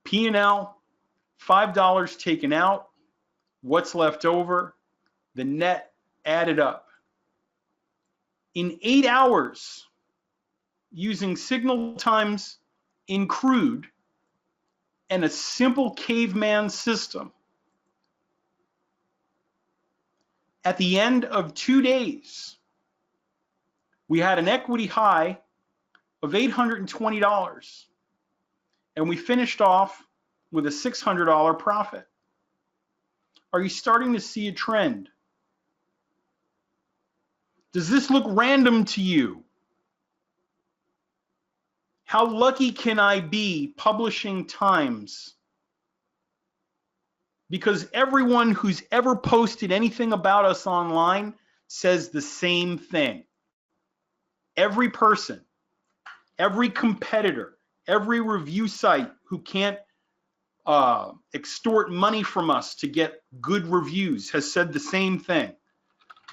P&L, $5 taken out. What's left over? The net added up. In 8 hours, using signal times in crude and a simple caveman system, at the end of 2 days, we had an equity high of $820, and we finished off with a $600 profit. Are you starting to see a trend? Does this look random to you? How lucky can I be publishing times? Because everyone who's ever posted anything about us online says the same thing. Every person, every competitor, every review site who can't extort money from us to get good reviews has said the same thing.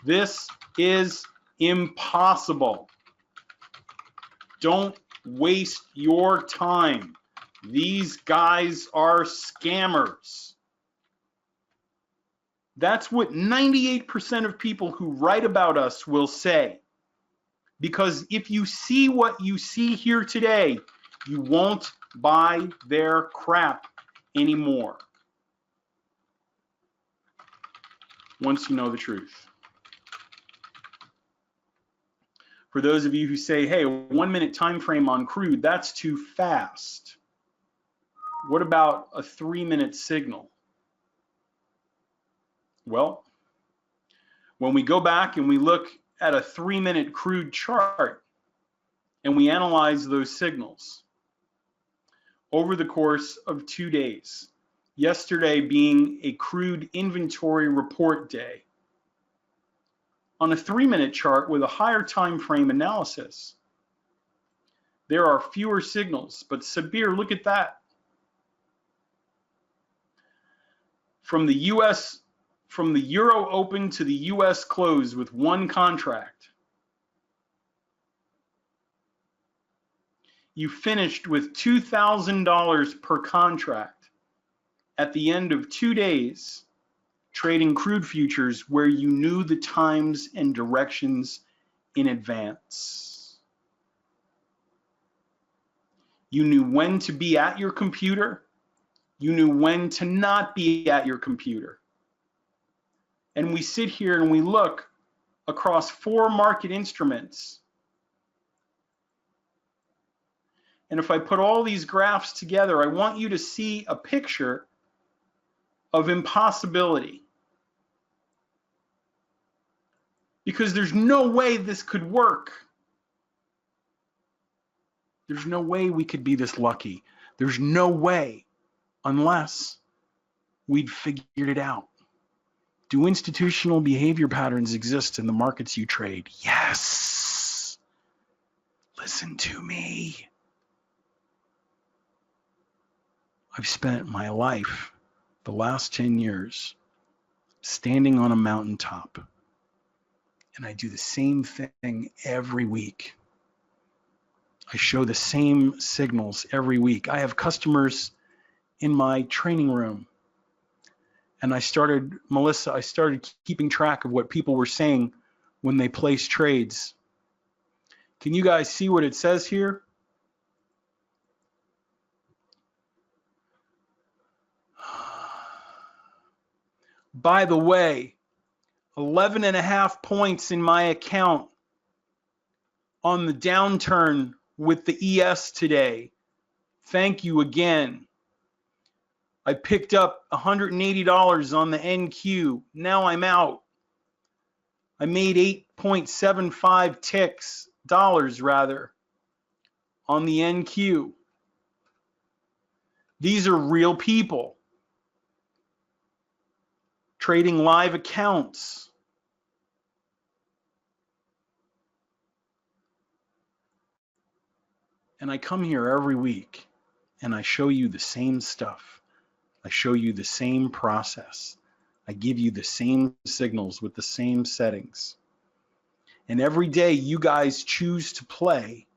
This is impossible. Don't waste your time. These guys are scammers. That's what 98% of people who write about us will say. Because if you see what you see here today, you won't buy their crap anymore once you know the truth. For those of you who say, hey, a 1-minute time frame on crude, that's too fast. What about a 3-minute signal? Well, when we go back and we look at a 3-minute crude chart and we analyze those signals over the course of 2 days, yesterday being a crude inventory report day, on a 3-minute chart with a higher time frame analysis, there are fewer signals. But Sabir, look at that. From the Euro Open to the US close with one contract, you finished with $2,000 per contract at the end of 2 days trading crude futures where you knew the times and directions in advance. You knew when to be at your computer. You knew when to not be at your computer. And we sit here and we look across 4 market instruments. And if I put all these graphs together, I want you to see a picture of impossibility. Because there's no way this could work. There's no way we could be this lucky. There's no way unless we'd figured it out. Do institutional behavior patterns exist in the markets you trade? Yes. Listen to me. I've spent my life, the last 10 years, standing on a mountaintop. And I do the same thing every week. I show the same signals every week. I have customers in my training room. And Melissa, I started keeping track of what people were saying when they placed trades. Can you guys see what it says here? By the way, 11.5 points in my account on the downturn with the ES today. Thank you again. I picked up $180 on the NQ. Now I'm out. I made 8.75 ticks, dollars rather, on the NQ. These are real people trading live accounts. And I come here every week and I show you the same stuff. I show you the same process. I give you the same signals with the same settings. And every day you guys choose to play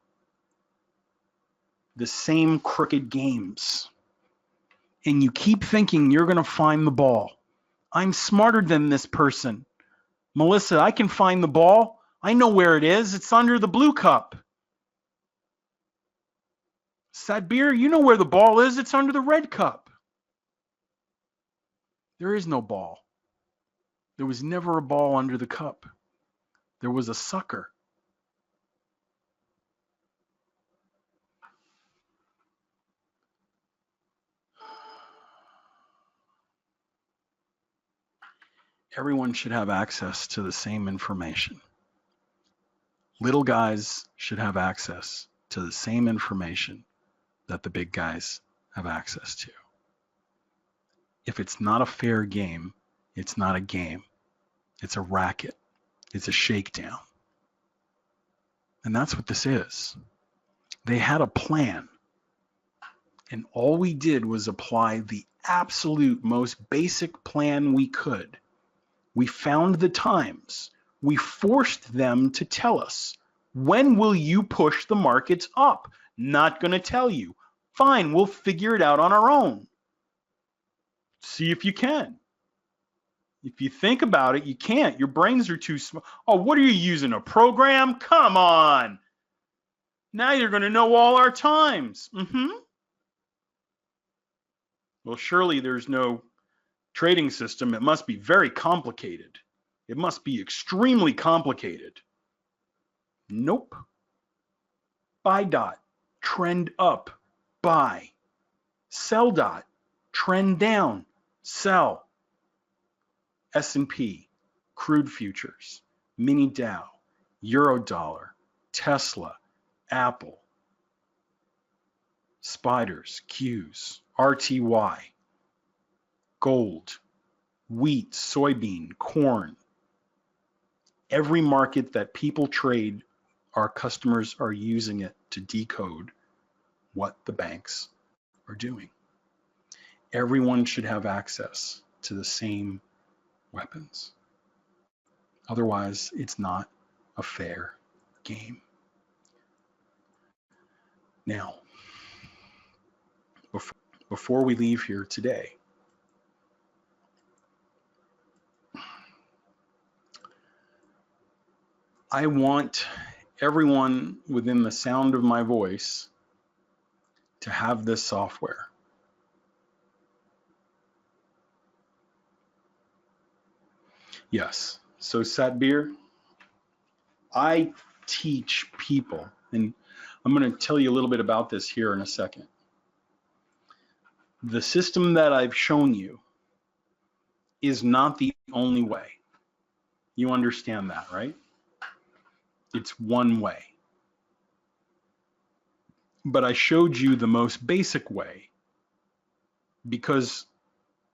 the same crooked games. And you keep thinking you're going to find the ball. I'm smarter than this person. Melissa, I can find the ball. I know where it is. It's under the blue cup. Sadbir, you know where the ball is. It's under the red cup. There is no ball. There was never a ball under the cup. There was a sucker. Everyone should have access to the same information. Little guys should have access to the same information that the big guys have access to. If it's not a fair game, it's not a game. It's a racket. It's a shakedown. And that's what this is. They had a plan. And all we did was apply the absolute most basic plan we could. We found the times. We forced them to tell us, when will you push the markets up? Not going to tell you. Fine, we'll figure it out on our own. See if you can. If you think about it, you can't. Your brains are too small. Oh, what are you using, a program? Come on. Now you're going to know all our times. Well, surely there's no trading system. It must be very complicated. It must be extremely complicated. Nope. Buy dot, trend up, buy. Sell dot, trend down, sell. S&P, crude futures, mini Dow, Eurodollar, Tesla, Apple, spiders, Qs, RTY, gold, wheat, soybean, corn. Every market that people trade, our customers are using it to decode what the banks are doing. Everyone should have access to the same weapons. Otherwise, it's not a fair game. Now, before we leave here today, I want everyone within the sound of my voice to have this software. Yes, so Satbir, I teach people, and I'm going to tell you a little bit about this here in a second. The system that I've shown you is not the only way. You understand that, right? It's one way. But I showed you the most basic way because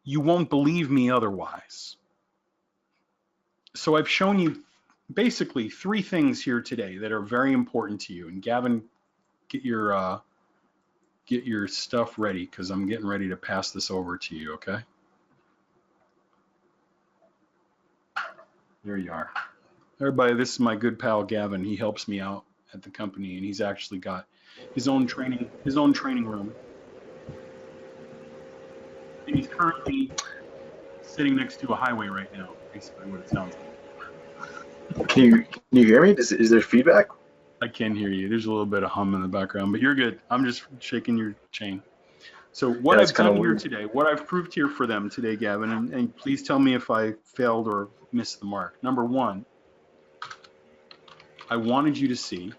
you won't believe me otherwise. So I've shown you basically 3 things here today that are very important to you. And Gavin, get your stuff ready because I'm getting ready to pass this over to you, okay? There you are. Everybody, this is my good pal Gavin. He helps me out at the company, and he's actually got his own training room. And he's currently sitting next to a highway right now, basically what it sounds like. Can you hear me? Is there feedback? I can hear you. There's a little bit of hum in the background, but you're good. I'm just shaking your chain. So what I've done here today, what I've proved here for them today, Gavin, and please tell me if I failed or missed the mark. Number 1, I wanted you to see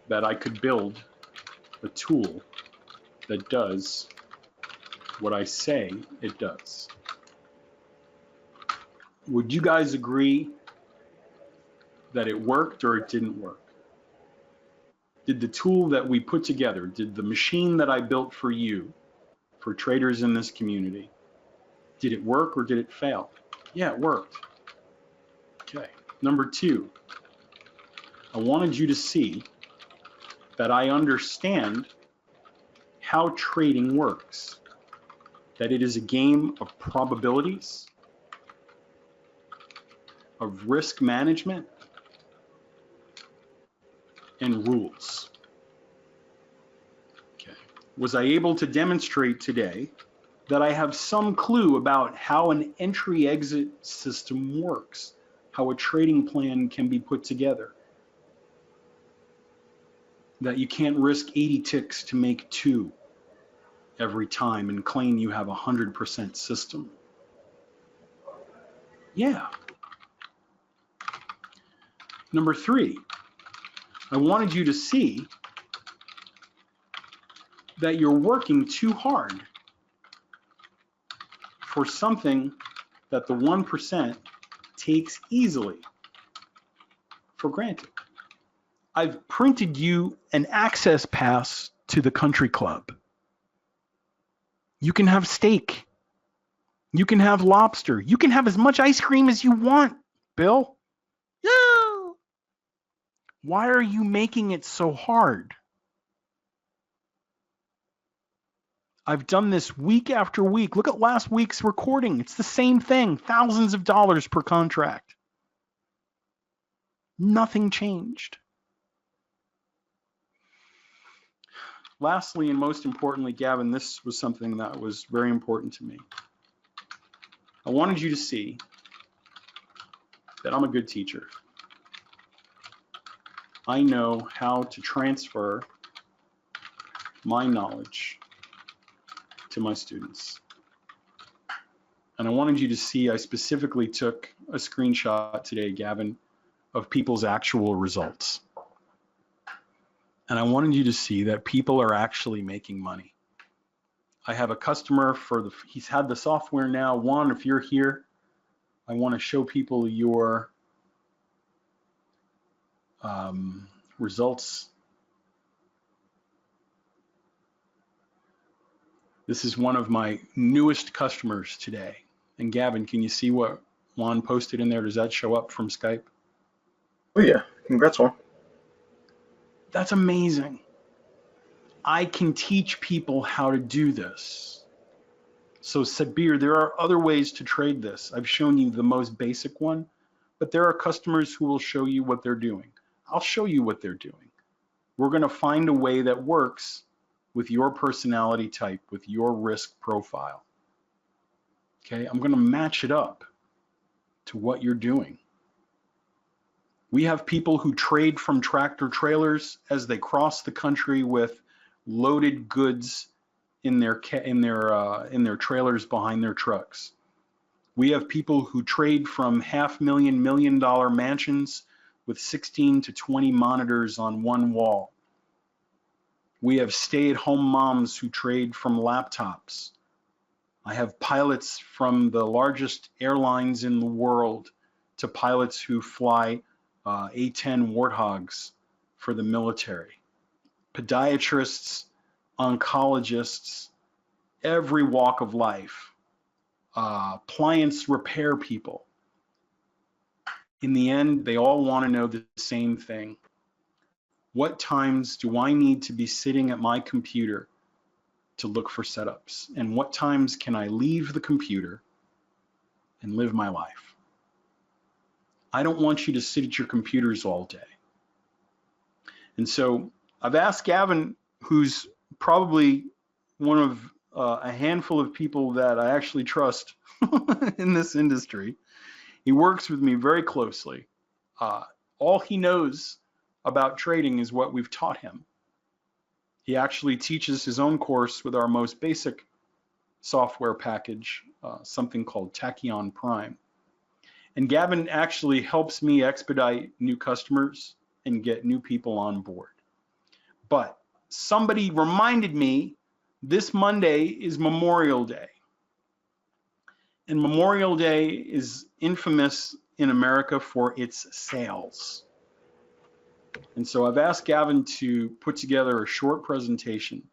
that I could build a tool that does what I say it does. Would you guys agree that it worked or it didn't work? Did the tool that we put together, did the machine that I built for you, for traders in this community, did it work or did it fail? Yeah, it worked. Okay. Number 2, I wanted you to see that I understand how trading works, that it is a game of probabilities, of risk management, and rules. Okay. Was I able to demonstrate today that I have some clue about how an entry-exit system works, how a trading plan can be put together, that you can't risk 80 ticks to make 2 every time and claim you have a 100% system? Yeah. Number 3, I wanted you to see that you're working too hard for something that the 1% takes easily for granted. I've printed you an access pass to the country club. You can have steak. You can have lobster. You can have as much ice cream as you want, Bill. Yeah. Why are you making it so hard? I've done this week after week. Look at last week's recording. It's the same thing. Thousands of dollars per contract. Nothing changed. Lastly, and most importantly, Gavin, this was something that was very important to me. I wanted you to see that I'm a good teacher. I know how to transfer my knowledge to my students. And I wanted you to see, I specifically took a screenshot today, Gavin, of people's actual results. And I wanted you to see that people are actually making money. I have a customer he's had the software now. Juan, if you're here, I want to show people your results. This is one of my newest customers today. And Gavin, can you see what Juan posted in there? Does that show up from Skype? Oh yeah, congrats, Juan. That's amazing. I can teach people how to do this. So Sabir, there are other ways to trade this. I've shown you the most basic one, but there are customers who will show you what they're doing. I'll show you what they're doing. We're going to find a way that works with your personality type, with your risk profile. Okay, I'm going to match it up to what you're doing. We have people who trade from tractor trailers as they cross the country with loaded goods in their trailers behind their trucks. We have people who trade from $500,000, $1 million mansions with 16 to 20 monitors on one wall. We have stay-at-home moms who trade from laptops. I have pilots from the largest airlines in the world to pilots who fly A-10 Warthogs for the military. Podiatrists, oncologists, every walk of life, appliance repair people. In the end, they all want to know the same thing. What times do I need to be sitting at my computer to look for setups? And what times can I leave the computer and live my life? I don't want you to sit at your computers all day. And so I've asked Gavin, who's probably one of a handful of people that I actually trust in this industry. He works with me very closely. All he knows about trading is what we've taught him. He actually teaches his own course with our most basic software package, something called Tachyon Prime. And Gavin actually helps me expedite new customers and get new people on board. But somebody reminded me this Monday is Memorial Day. And Memorial Day is infamous in America for its sales. And so I've asked Gavin to put together a short presentation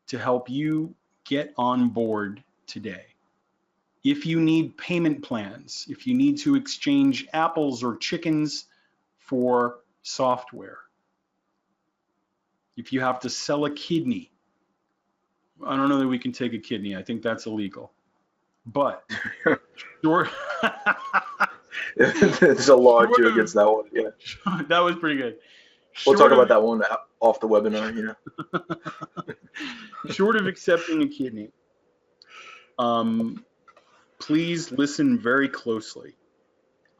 to help you get on board today. If you need payment plans, if you need to exchange apples or chickens for software, if you have to sell a kidney, I don't know that we can take a kidney. I think that's illegal. But sure. There's a law too against that one. Yeah, that was pretty good. we'll talk about that one off the webinar. Short of accepting a kidney, please listen very closely.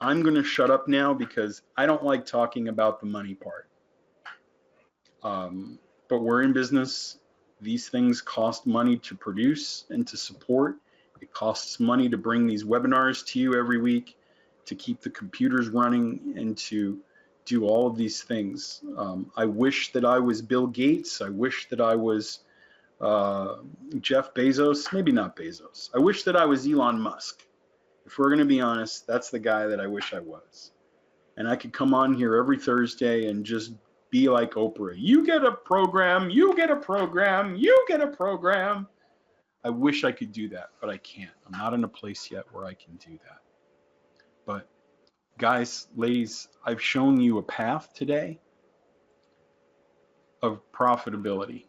I'm going to shut up now because I don't like talking about the money part. But we're in business. These things cost money to produce and to support. It costs money to bring these webinars to you every week, to keep the computers running, and to do all of these things. I wish that I was Bill Gates. I wish that I was Jeff Bezos. Maybe not Bezos. I wish that I was Elon Musk. If we're going to be honest, that's the guy that I wish I was. And I could come on here every Thursday and just be like Oprah. You get a program, you get a program, you get a program. I wish I could do that, but I can't. I'm not in a place yet where I can do that. But guys, ladies, I've shown you a path today of profitability.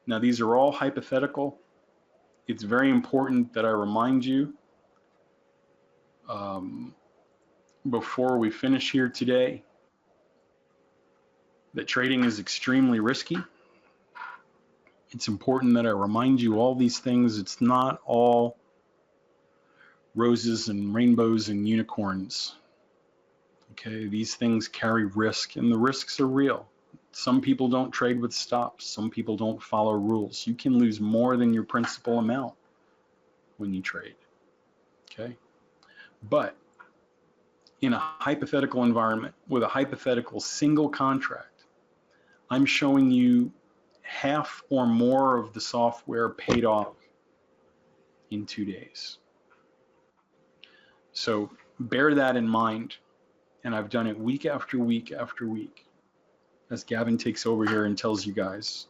Now, these are all hypothetical. It's very important that I remind you before we finish here today that trading is extremely risky. It's important that I remind you all these things. It's not all roses and rainbows and unicorns. Okay, these things carry risk, and the risks are real. Some people don't trade with stops. Some people don't follow rules. You can lose more than your principal amount when you trade. Okay, but in a hypothetical environment with a hypothetical single contract, I'm showing you half or more of the software paid off in 2 days. So bear that in mind. And I've done it week after week after week as Gavin takes over here and tells you guys